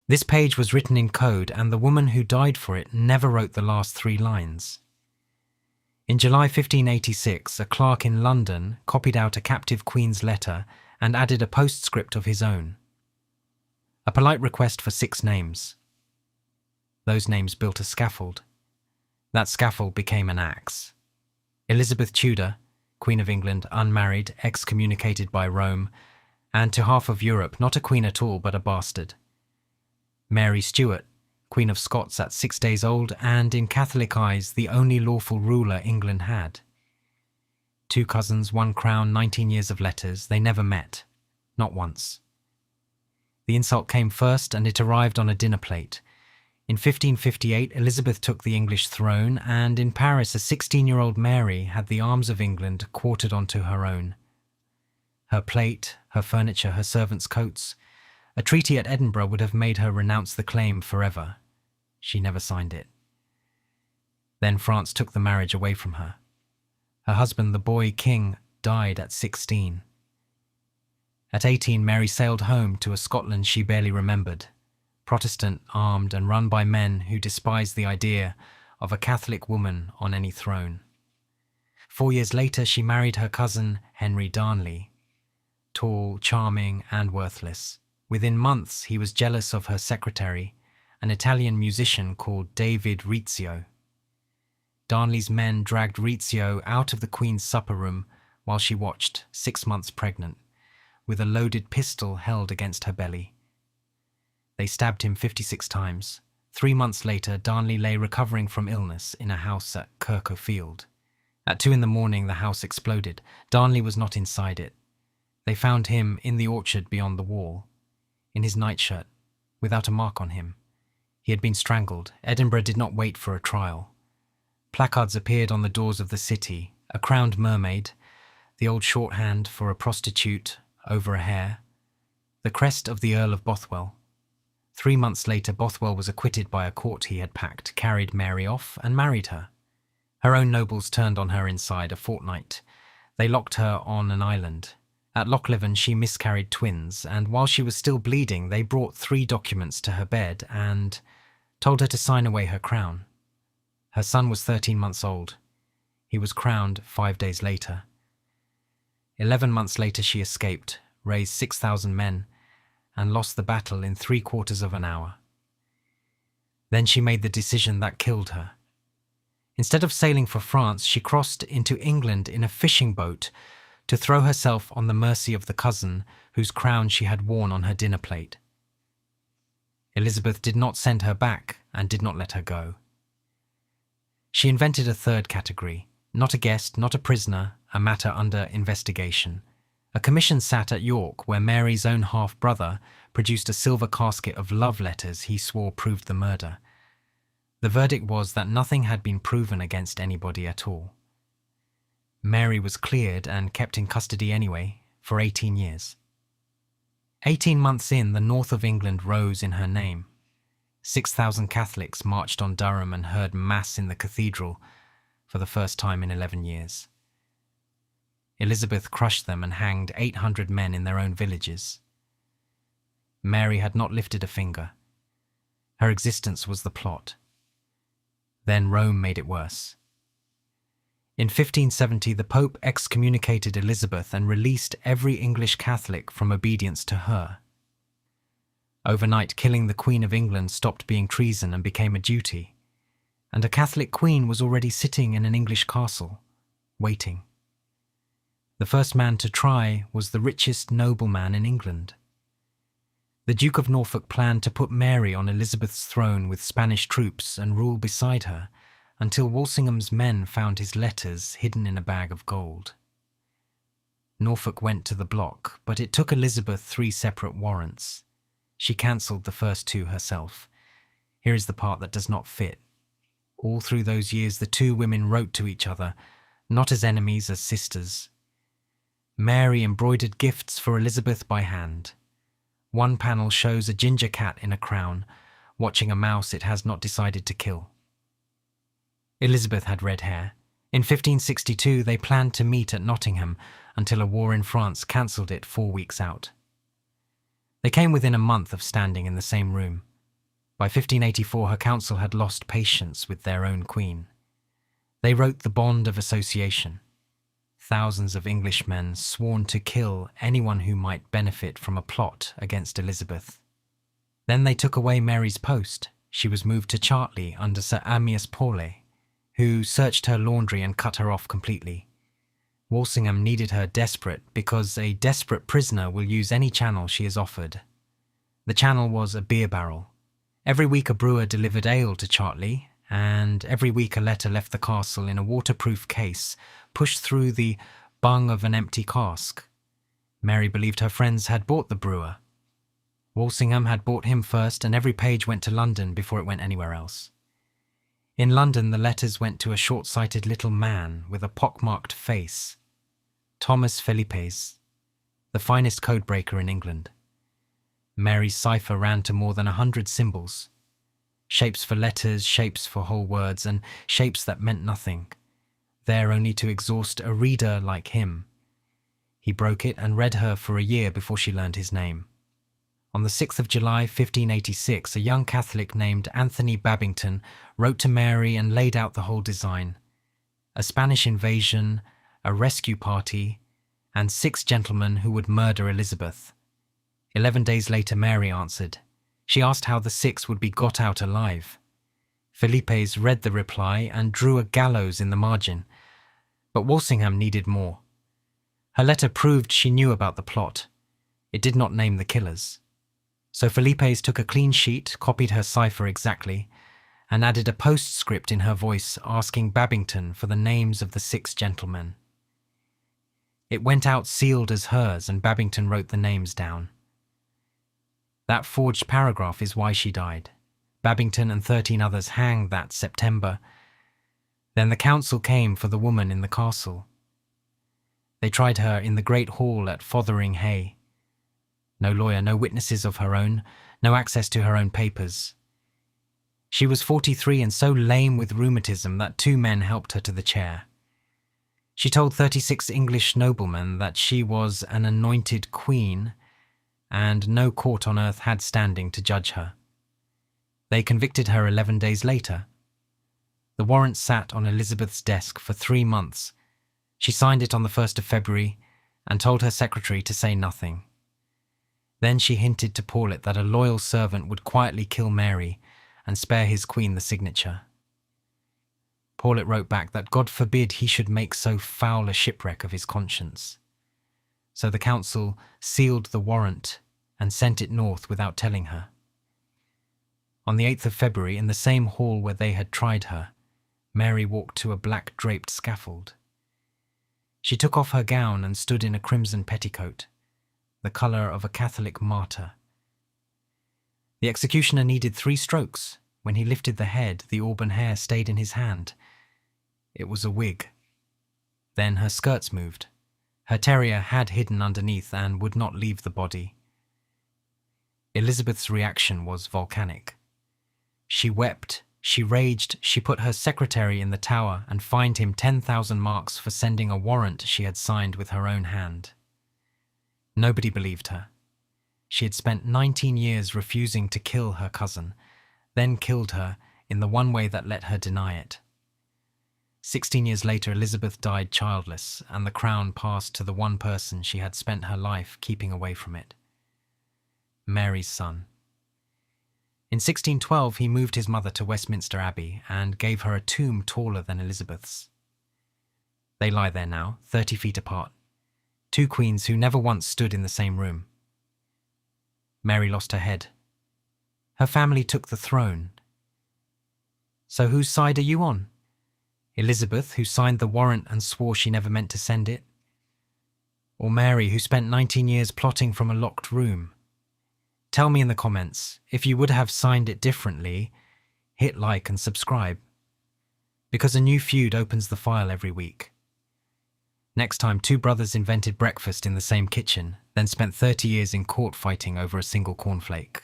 This page was written in code, and the woman who died for it never wrote the last 3 lines. In July 1586, a clerk in London copied out a captive queen's letter and added a postscript of his own. A polite request for 6 names. Those names built a scaffold. That scaffold became an axe. Elizabeth Tudor, Queen of England, unmarried, excommunicated by Rome, and to half of Europe not a queen at all but a bastard. Mary Stuart, Queen of Scots at 6 days old, and in Catholic eyes the only lawful ruler England had. 2 cousins, 1 crown, 19 years of letters, they never met. Not once. The insult came first, and it arrived on a dinner plate. In 1558, Elizabeth took the English throne, and in Paris a 16-year-old Mary had the arms of England quartered onto her own. Her plate, her furniture, her servants' coats. A treaty at Edinburgh would have made her renounce the claim forever. She never signed it. Then France took the marriage away from her. Her husband, the boy king, died at 16. At 18, Mary sailed home to a Scotland she barely remembered, Protestant, armed, and run by men who despised the idea of a Catholic woman on any throne. 4 years later, she married her cousin, Henry Darnley. Tall, charming, and worthless. Within months, he was jealous of her secretary, an Italian musician called David Rizzio. Darnley's men dragged Rizzio out of the Queen's supper room while she watched, 6 months pregnant, with a loaded pistol held against her belly. They stabbed him 56 times. 3 months later, Darnley lay recovering from illness in a house at Kirk. At 2 a.m, the house exploded. Darnley was not inside it. They found him in the orchard beyond the wall, in his nightshirt, without a mark on him. He had been strangled. Edinburgh did not wait for a trial. Placards appeared on the doors of the city, a crowned mermaid, the old shorthand for a prostitute over a hare, the crest of the Earl of Bothwell. 3 months later, Bothwell was acquitted by a court he had packed, carried Mary off, and married her. Her own nobles turned on her inside a fortnight. They locked her on an island. At Lochleven, she miscarried twins, and while she was still bleeding, they brought 3 documents to her bed and told her to sign away her crown. Her son was 13 months old. He was crowned 5 days later. 11 months later, she escaped, raised 6,000 men, and lost the battle in 3/4 of an hour. Then she made the decision that killed her. Instead of sailing for France, she crossed into England in a fishing boat to throw herself on the mercy of the cousin whose crown she had worn on her dinner plate. Elizabeth did not send her back and did not let her go. She invented a 3rd category, not a guest, not a prisoner, a matter under investigation. A commission sat at York where Mary's own half-brother produced a silver casket of love letters he swore proved the murder. The verdict was that nothing had been proven against anybody at all. Mary was cleared and kept in custody anyway, for 18 years. 18 months in, the north of England rose in her name. 6,000 Catholics marched on Durham and heard Mass in the cathedral for the first time in 11 years. Elizabeth crushed them and hanged 800 men in their own villages. Mary had not lifted a finger. Her existence was the plot. Then Rome made it worse. In 1570, the Pope excommunicated Elizabeth and released every English Catholic from obedience to her. Overnight, killing the Queen of England stopped being treason and became a duty, and a Catholic queen was already sitting in an English castle, waiting. The first man to try was the richest nobleman in England. The Duke of Norfolk planned to put Mary on Elizabeth's throne with Spanish troops and rule beside her, until Walsingham's men found his letters hidden in a bag of gold. Norfolk went to the block, but it took Elizabeth 3 separate warrants. She cancelled the first 2 herself. Here is the part that does not fit. All through those years, the 2 women wrote to each other, not as enemies, as sisters. Mary embroidered gifts for Elizabeth by hand. One panel shows a ginger cat in a crown, watching a mouse it has not decided to kill. Elizabeth had red hair. In 1562, they planned to meet at Nottingham until a war in France cancelled it 4 weeks out. They came within a month of standing in the same room. By 1584, her council had lost patience with their own queen. They wrote the Bond of Association. Thousands of Englishmen sworn to kill anyone who might benefit from a plot against Elizabeth. Then they took away Mary's post. She was moved to Chartley under Sir Amyas Paulet, who searched her laundry and cut her off completely. Walsingham needed her desperate because a desperate prisoner will use any channel she is offered. The channel was a beer barrel. Every week a brewer delivered ale to Chartley, and every week a letter left the castle in a waterproof case pushed through the bung of an empty cask. Mary believed her friends had bought the brewer. Walsingham had bought him first, and every page went to London before it went anywhere else. In London, the letters went to a short-sighted little man with a pockmarked face, Thomas Phelippes, the finest codebreaker in England. Mary's cipher ran to more than 100 symbols, shapes for letters, shapes for whole words, and shapes that meant nothing, there only to exhaust a reader like him. He broke it and read her for a year before she learned his name. On the 6th of July 1586, a young Catholic named Anthony Babington wrote to Mary and laid out the whole design. A Spanish invasion, a rescue party, and 6 gentlemen who would murder Elizabeth. 11 days later, Mary answered. She asked how the 6 would be got out alive. Phelippes read the reply and drew a gallows in the margin, but Walsingham needed more. Her letter proved she knew about the plot. It did not name the killers. So Phelippes took a clean sheet, copied her cipher exactly, and added a postscript in her voice asking Babington for the names of the 6 gentlemen. It went out sealed as hers, and Babington wrote the names down. That forged paragraph is why she died. Babington and 13 others hanged that September. Then the council came for the woman in the castle. They tried her in the great hall at Fotheringhay. No lawyer, no witnesses of her own, no access to her own papers. She was 43 and so lame with rheumatism that 2 men helped her to the chair. She told 36 English noblemen that she was an anointed queen, and no court on earth had standing to judge her. They convicted her 11 days later. The warrant sat on Elizabeth's desk for 3 months. She signed it on the 1st of February and told her secretary to say nothing. Then she hinted to Paulet that a loyal servant would quietly kill Mary and spare his queen the signature. Paulet wrote back that God forbid he should make so foul a shipwreck of his conscience. So the council sealed the warrant and sent it north without telling her. On the 8th of February, in the same hall where they had tried her, Mary walked to a black draped scaffold. She took off her gown and stood in a crimson petticoat, the colour of a Catholic martyr. The executioner needed 3 strokes. When he lifted the head, the auburn hair stayed in his hand. It was a wig. Then her skirts moved. Her terrier had hidden underneath and would not leave the body. Elizabeth's reaction was volcanic. She wept, she raged, she put her secretary in the Tower and fined him 10,000 marks for sending a warrant she had signed with her own hand. Nobody believed her. She had spent 19 years refusing to kill her cousin, then killed her in the one way that let her deny it. 16 years later, Elizabeth died childless, and the crown passed to the one person she had spent her life keeping away from it. Mary's son. In 1612, he moved his mother to Westminster Abbey and gave her a tomb taller than Elizabeth's. They lie there now, 30 feet apart. 2 queens who never once stood in the same room. Mary lost her head. Her family took the throne. So whose side are you on? Elizabeth, who signed the warrant and swore she never meant to send it? Or Mary, who spent 19 years plotting from a locked room? Tell me in the comments. If you would have signed it differently, hit like and subscribe. Because a new feud opens the file every week. Next time, 2 brothers invented breakfast in the same kitchen, then spent 30 years in court fighting over a single cornflake.